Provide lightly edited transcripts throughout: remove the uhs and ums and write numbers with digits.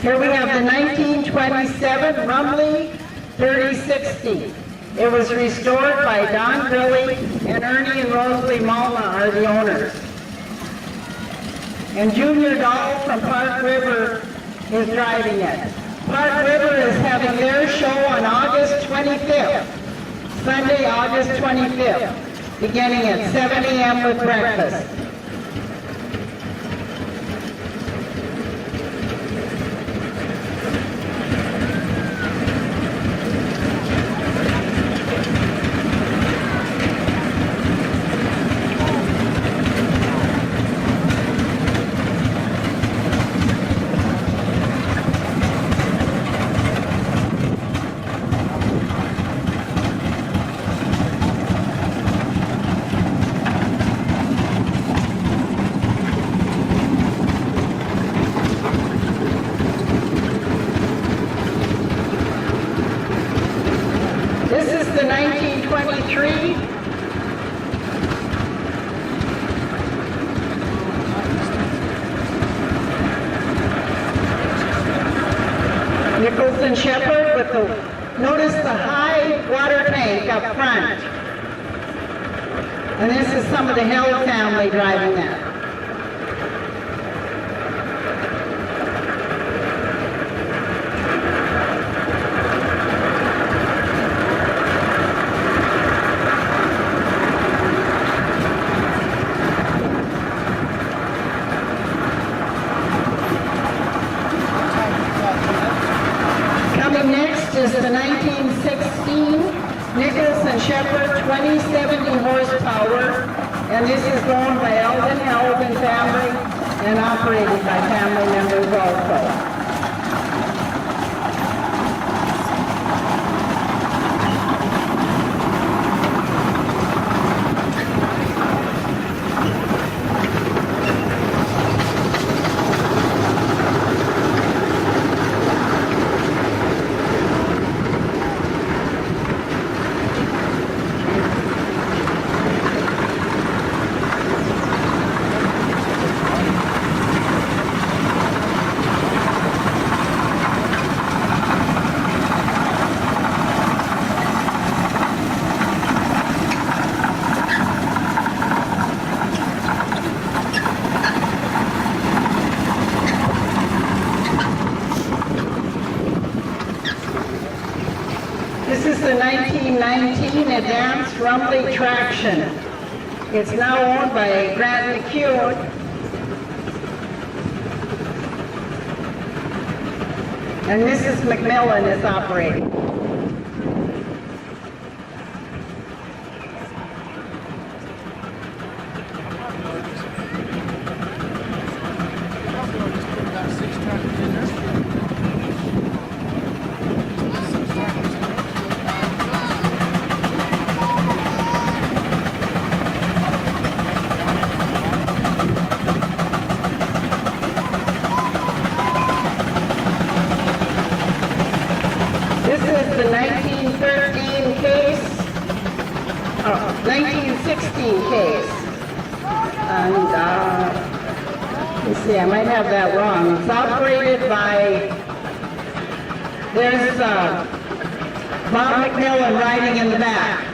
Here we have the 1927 Rumley 3060. It was restored by Don Grilly, and Ernie and Rosalie Malma are the owners. And Junior Dahl from Park River is driving it. Park River is having their show on August 25th, Sunday, August 25th, beginning at 7 a.m. with breakfast. This is the 1923 Nicholson Shepherd with the, notice the high water tank up front. And this is some of the Hill family driving that. Next is the 1916 Nicholson Shepherd 2070 horsepower, and this is owned by Eldon family and operated by family members also. This is the 1919 Advanced Rumley Traction. It's now owned by Grant McHugh. And Mrs. McMillan is operating. This is the 1913 case, 1916 case, and let's see, I might have that wrong. It's operated by, there's Bob McMillan riding in the back.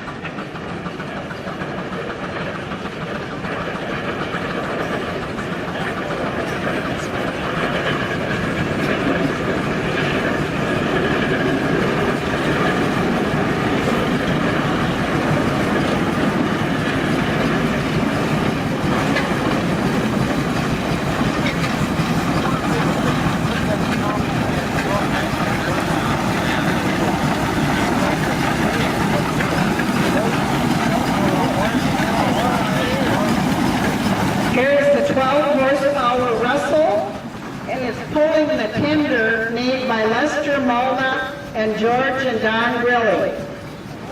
Here's the 12 horsepower Russell, and it's pulling the tender made by Lester Malna and George and Don Grilly.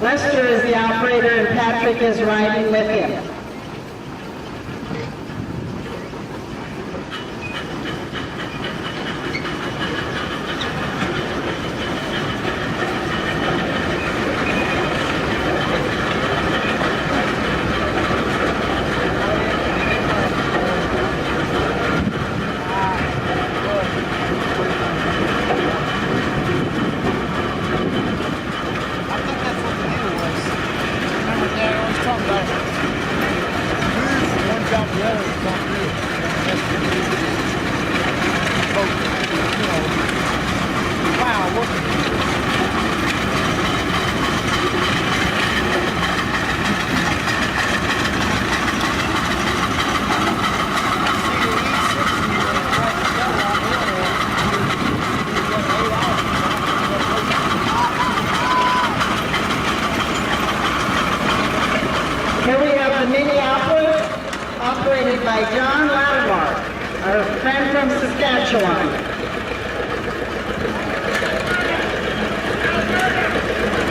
Lester is the operator and Patrick is riding with him. our friend from Saskatchewan.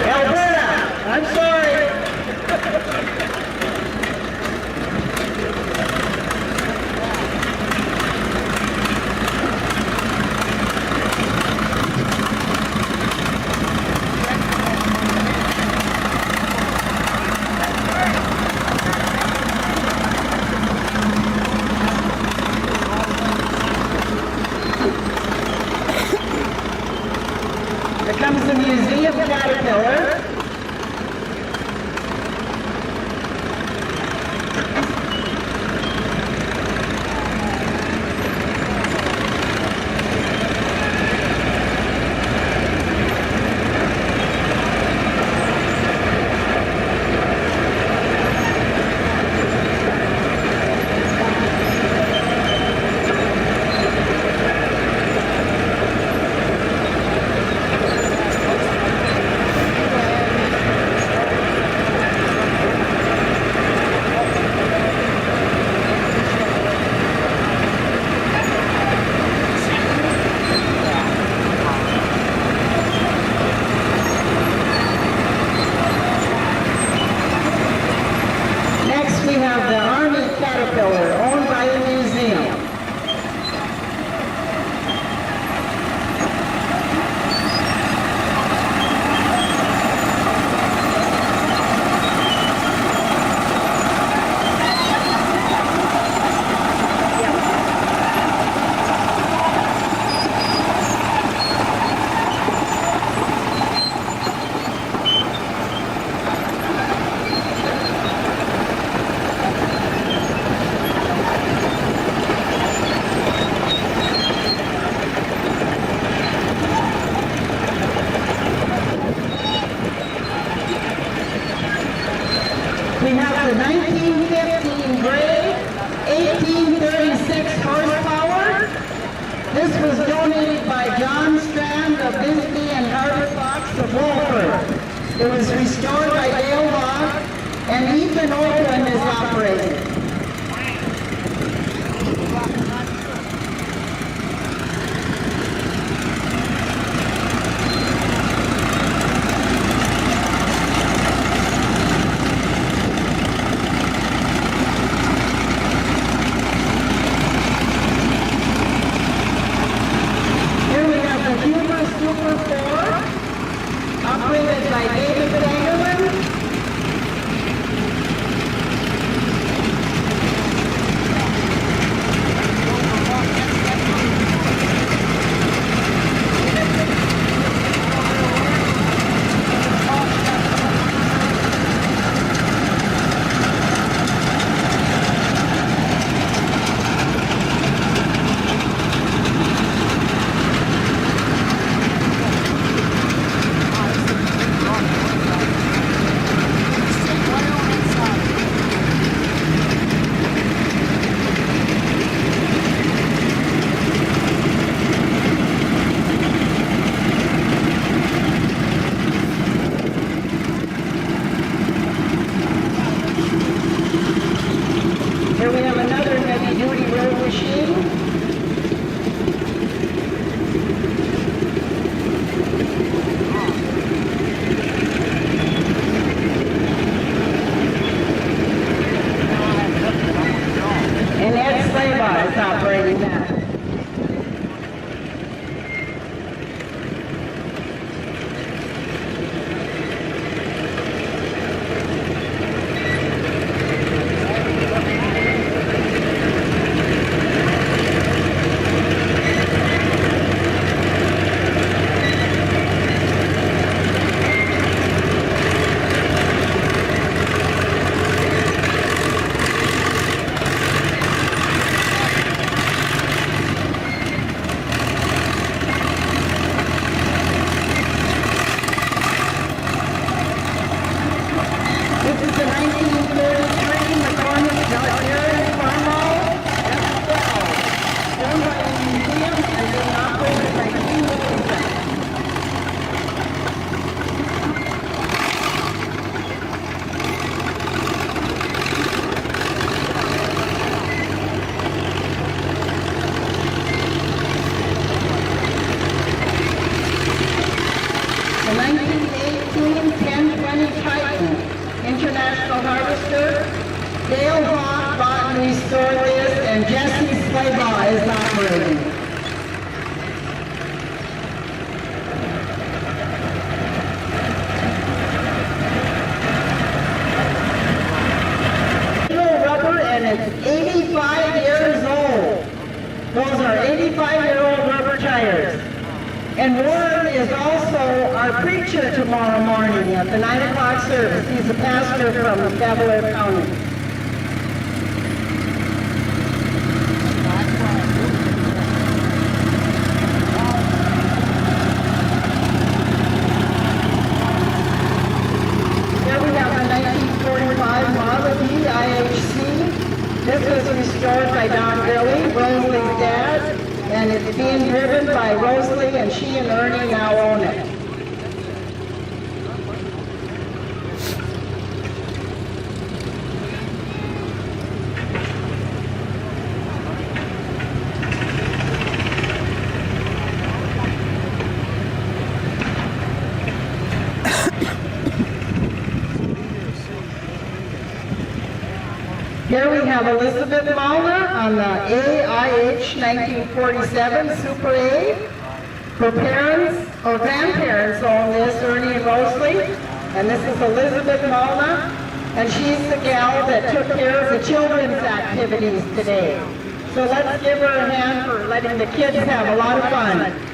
Alberta, I'm sorry. Here comes the Museum Caterpillar. Next we have the Army Caterpillar, owned by the museum. We have the 1915 Gray, 1836 horsepower. This was donated by John Strand of Bisbee and Harvey Fox of Wolford. It was restored by Dale Locke, and Ethan Oakland is operating. Here we have the Humor Super 4, operated by David Sangerman. Here we have another heavy-duty road machine. And Ed Slaybaugh is operating that. This is the 1933 McCormick Dodge Farmall F12, owned by the museum and being operated by King Wilson. those are 85-year-old rubber tires. And Warren is also our preacher tomorrow morning at the 9 o'clock service. He's a pastor from Cavalier County. Here we have a 1945 Model E IHC. This was restored by Don Grilly, Rosalie's dad. And it's being driven by Rosalie, and she and Ernie now own it. Here we have Elizabeth Malna on the AIH 1947 Super A. Her parents or grandparents own this, Ernie and Rosalie. And this is Elizabeth Malna. And she's the gal that took care of the children's activities today. So let's give her a hand for letting the kids have a lot of fun.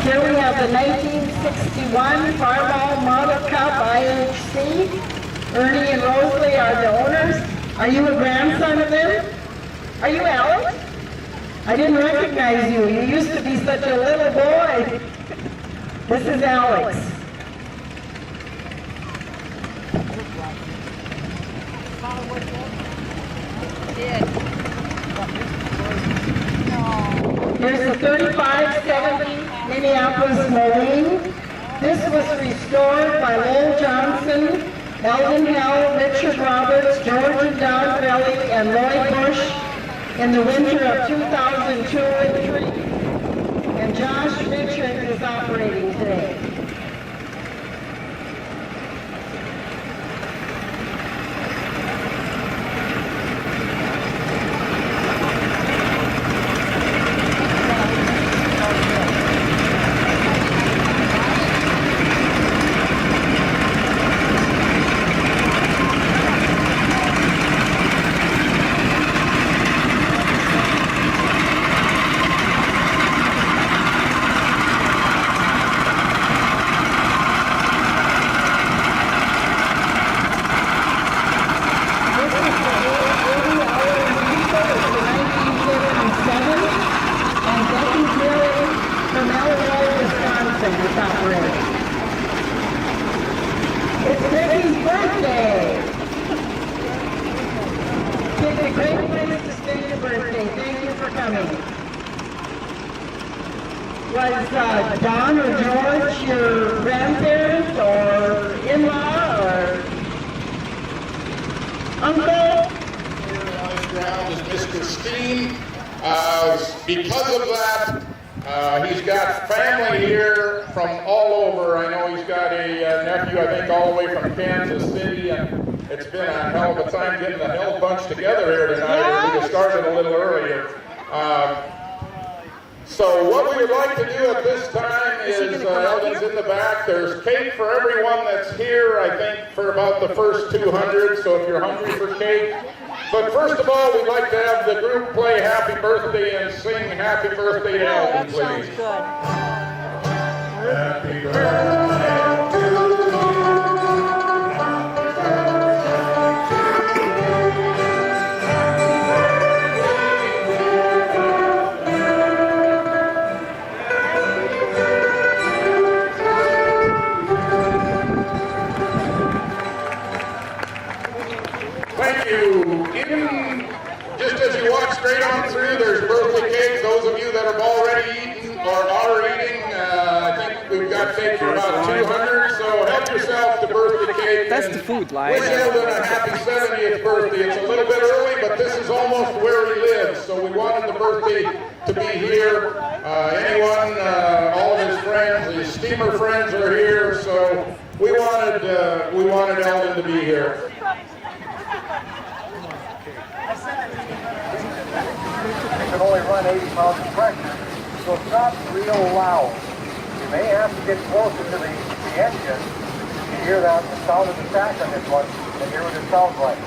Here we have the 1961 Farmall Model Cup IHC. Ernie and Rosalie are the owners. Are you a grandson of them? Are you Alex? I didn't recognize you. You used to be such a little boy. This is Alex. Here's the 3570 Minneapolis Moline. This was restored by Lowell Johnson, Eldon Hell, Richard Roberts, George and Don Belly, and Lloyd Bush in the winter of 2002 and 3. And Josh Richard is operating today. It's Vicky's birthday. It's a great place to spend your birthday. Thank you for coming. Was Don or George your grandparent or in-law or uncle? Here on his ground is Mr. Steen. Because of that, he's got family here from all over. I know he's got a nephew, I think, all the way from Kansas City, and it's been a hell of a time getting the hell bunch together here tonight. Yeah. We just started a little earlier. So what we would like to do at this time is, Eldon's in the back, there's cake for everyone that's here, I think, for about the first 200, so if you're hungry for cake. But first of all, we'd like to have the group play Happy Birthday and sing Happy Birthday to Eldon, please. Sounds good. Happy birthday to you. Thank you. Just as you walk straight on through, there's birthday cake. Those of you that have already eaten or are eating, I think we've got cake for about 200, so help yourself to birthday cake. That's the food line. Wish Eldon a happy 70th birthday. It's a little bit early, but this is almost where he lives, so we wanted the birthday to be here. anyone, all of his friends, his steamer friends are here, so we wanted Eldon to be here. It can only run 80 pounds of pressure, so it's not real loud. You may have to get closer to the engine to hear that the sound of the stack on this one and hear what it sounds like.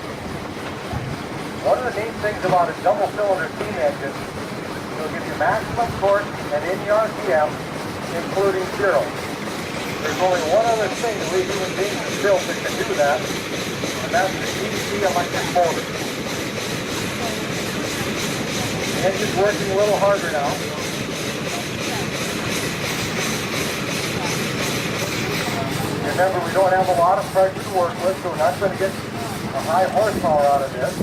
One of the neat things about a double-cylinder steam engine, it'll give you maximum torque and any RPM, including zero. There's only one other thing that we human beings have built that can do that, and that's the DC electric motor. The engine's working a little harder now. Remember, we don't have a lot of pressure to work with, so we're not going to get a high horsepower out of this.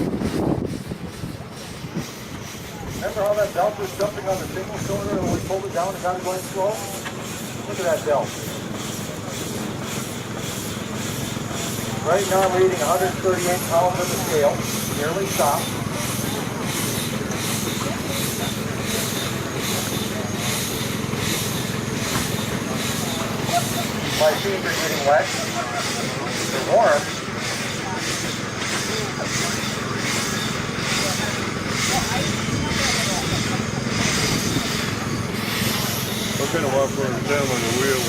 Remember how that belt was jumping on the single cylinder and we pulled it down and got it going slow? Look at that belt. Right now I'm reading 138 pounds on the scale, nearly stopped. My feet are getting wet. They're warm. It's been a while for him down on the wheel.